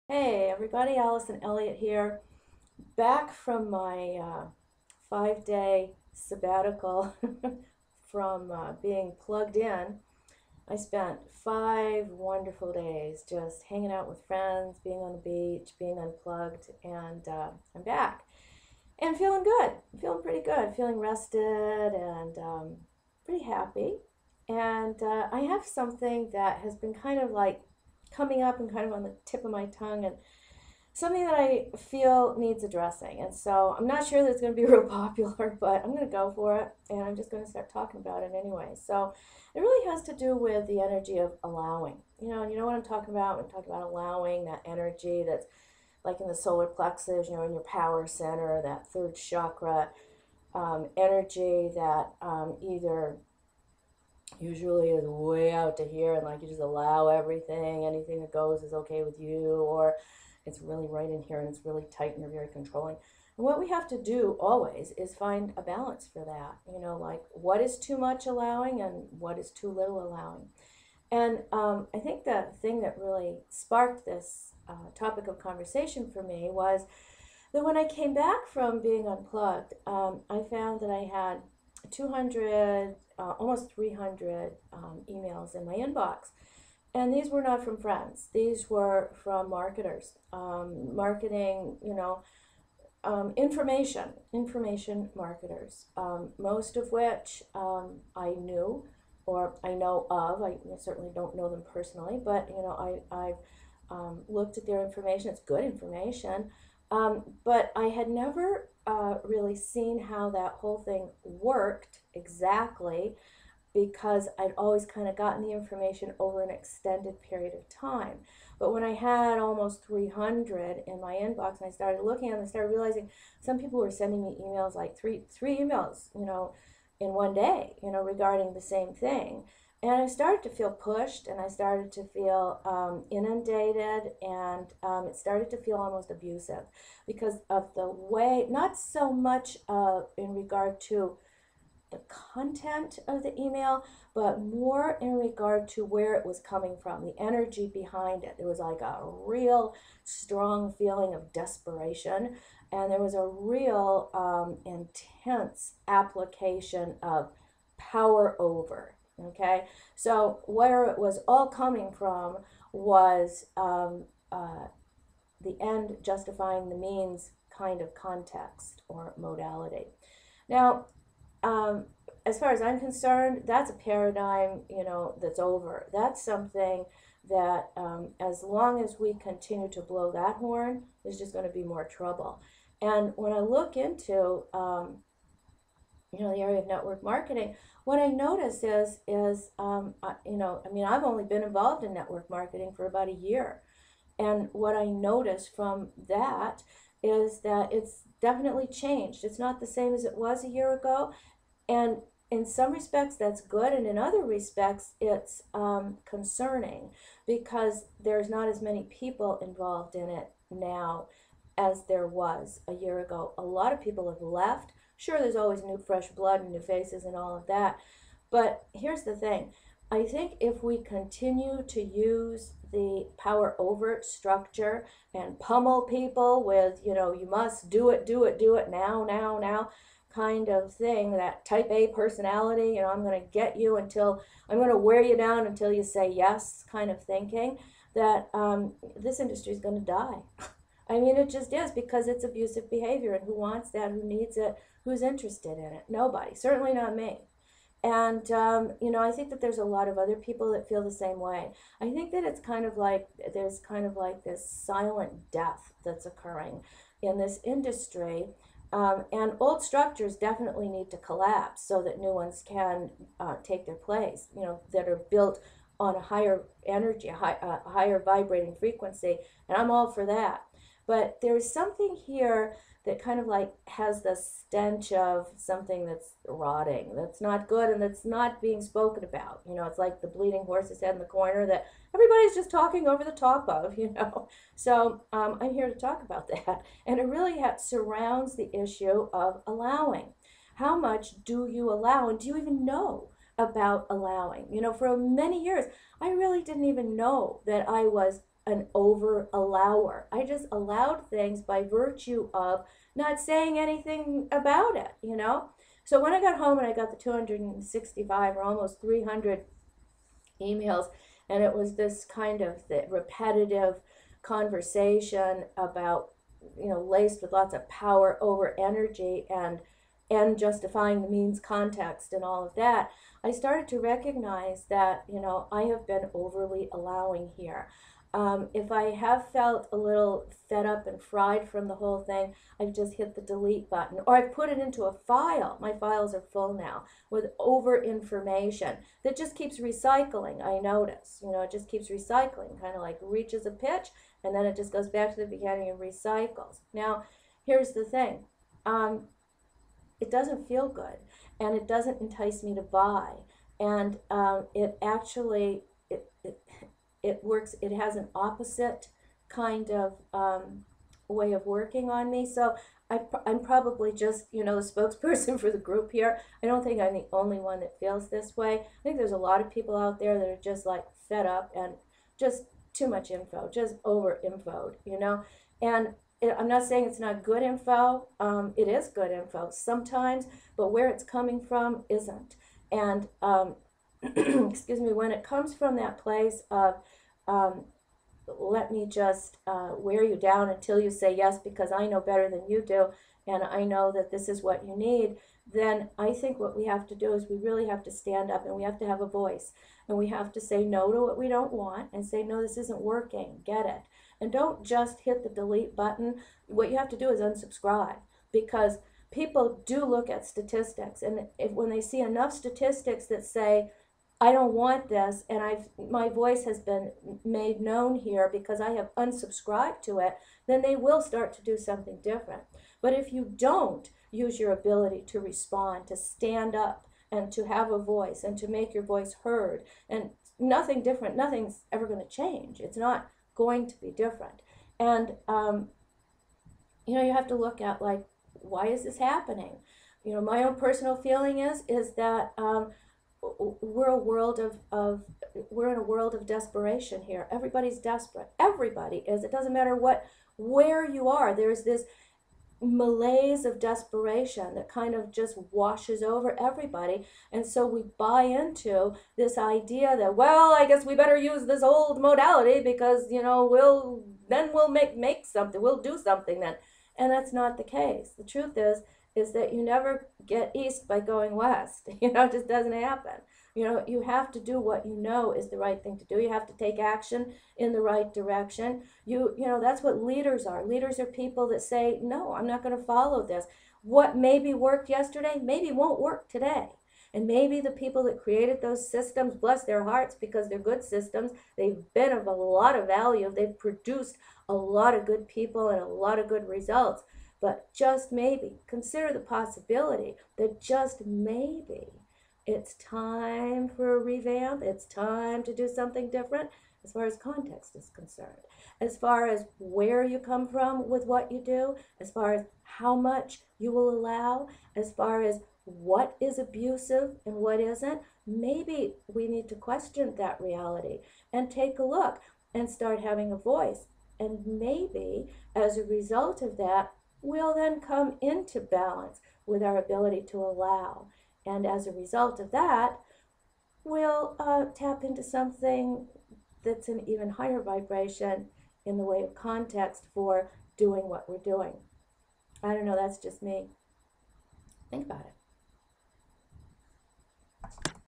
Hey everybody, Allison Elliott here, back from my 5 day sabbatical from being plugged in. I spent 5 wonderful days just hanging out with friends, being on the beach, being unplugged, and I'm back and feeling good. I'm feeling pretty good, feeling rested and pretty happy. And I have something that has been kind of like coming up and kind of on the tip of my tongue, and something that I feel needs addressing. And so I'm not sure that it's going to be real popular, but I'm going to go for it and I'm just going to start talking about it anyway. So it really has to do with the energy of allowing. And you know what I'm talking about? I'm talking about allowing that energy that's like in the solar plexus, in your power center, that third chakra energy that either usually is way out to here and like you just allow everything, anything that goes is okay with you, or it's really right in here and it's really tight and you're very controlling. And what we have to do always is find a balance for that, like what is too much allowing and what is too little allowing. And I think the thing that really sparked this topic of conversation for me was that when I came back from being unplugged, I found that I had 200, almost 300 emails in my inbox. And these were not from friends. These were from marketers, marketing, information marketers, most of which I knew or I know of. I certainly don't know them personally, but I've looked at their information. It's good information, but I had never really seen how that whole thing worked exactly, because I'd always kind of gotten the information over an extended period of time. But when I had almost 300 in my inbox and I started looking at them, I started realizing some people were sending me emails, like three emails, in one day, regarding the same thing. And I started to feel pushed and I started to feel inundated, and it started to feel almost abusive because of the way, not so much in regard to the content of the email, but more in regard to where it was coming from, the energy behind it. There was like a real strong feeling of desperation, and there was a real intense application of power over. Okay, so where it was all coming from was the end justifying the means kind of context or modality. Now, um, as far as I'm concerned, that's a paradigm, that's over. That's something that, as long as we continue to blow that horn, there's just going to be more trouble. And when I look into, the area of network marketing, what I notice I've only been involved in network marketing for about a year, and what I notice from that is that it's definitely changed. It's not the same as it was a year ago, and in some respects, that's good, and in other respects, it's concerning because there's not as many people involved in it now as there was a year ago. A lot of people have left. Sure, there's always new, fresh blood and new faces and all of that. But here's the thing, I think if we continue to use the power overt structure and pummel people with, you must do it, do it, do it now, now, now kind of thing, that type A personality, I'm going to get you until I'm going to wear you down until you say yes kind of thinking, that this industry is going to die. I mean, it just is, because it's abusive behavior, and who wants that? Who needs it? Who's interested in it? Nobody. Certainly not me. And, I think that there's a lot of other people that feel the same way. I think that it's kind of like there's kind of like this silent death that's occurring in this industry. And old structures definitely need to collapse so that new ones can take their place, that are built on a higher energy, a higher vibrating frequency. And I'm all for that. But there's something here that kind of like has the stench of something that's rotting, that's not good, and that's not being spoken about. It's like the bleeding horse's head in the corner that everybody's just talking over the top of. So I'm here to talk about that. And it really surrounds the issue of allowing. How much do you allow, and do you even know about allowing? For many years, I really didn't even know that I was an over allower. I just allowed things by virtue of not saying anything about it, you know? So when I got home and I got the 265 or almost 300 emails, and it was this kind of the repetitive conversation about, you know, laced with lots of power over energy and justifying the means context and all of that, I started to recognize that, you know, I have been overly allowing here. If I have felt a little fed up and fried from the whole thing, I've just hit the delete button, or I've put it into a file. My files are full now with over information that just keeps recycling. I notice, you know, it just keeps recycling, kind of like reaches a pitch and then it just goes back to the beginning and recycles. Now, here's the thing. It doesn't feel good, and it doesn't entice me to buy, and it actually it works. It has an opposite kind of way of working on me. So I'm probably just, you know, the spokesperson for the group here. I don't think I'm the only one that feels this way. I think there's a lot of people out there that are just like fed up and just too much info, just over infoed, you know. And I'm not saying it's not good info. It is good info sometimes, but where it's coming from isn't. And excuse me, when it comes from that place of let me just wear you down until you say yes because I know better than you do and I know that this is what you need, then I think what we have to do is we really have to stand up and we have to have a voice and we have to say no to what we don't want and say, no, this isn't working, get it. And don't just hit the delete button. What you have to do is unsubscribe, because people do look at statistics, and when they see enough statistics that say, I don't want this, and my voice has been made known here because I have unsubscribed to it, then they will start to do something different. But if you don't use your ability to respond, to stand up, and to have a voice, and to make your voice heard, and nothing different, nothing's ever going to change. It's not going to be different. And you know, you have to look at, like, why is this happening? You know, my own personal feeling is that we're in a world of desperation here. Everybody's desperate. Everybody is. It doesn't matter where you are. There's this malaise of desperation that kind of just washes over everybody, and so we buy into this idea that, well, I guess we better use this old modality because, you know, we'll make something, we'll do something then. And that's not the case. The truth is that you never get east by going west. You know, it just doesn't happen. You know, you have to do what you know is the right thing to do. You have to take action in the right direction. You know, that's what leaders are. Leaders are people that say, no, I'm not going to follow this. What maybe worked yesterday, maybe won't work today. And maybe the people that created those systems, bless their hearts, because they're good systems, they've been of a lot of value. They've produced a lot of good people and a lot of good results. But just maybe, consider the possibility that just maybe it's time for a revamp. It's time to do something different as far as context is concerned, as far as where you come from with what you do, as far as how much you will allow, as far as what is abusive and what isn't. Maybe we need to question that reality and take a look and start having a voice. And maybe as a result of that, we'll then come into balance with our ability to allow. And as a result of that, we'll tap into something that's an even higher vibration in the way of context for doing what we're doing. I don't know, that's just me. Think about it.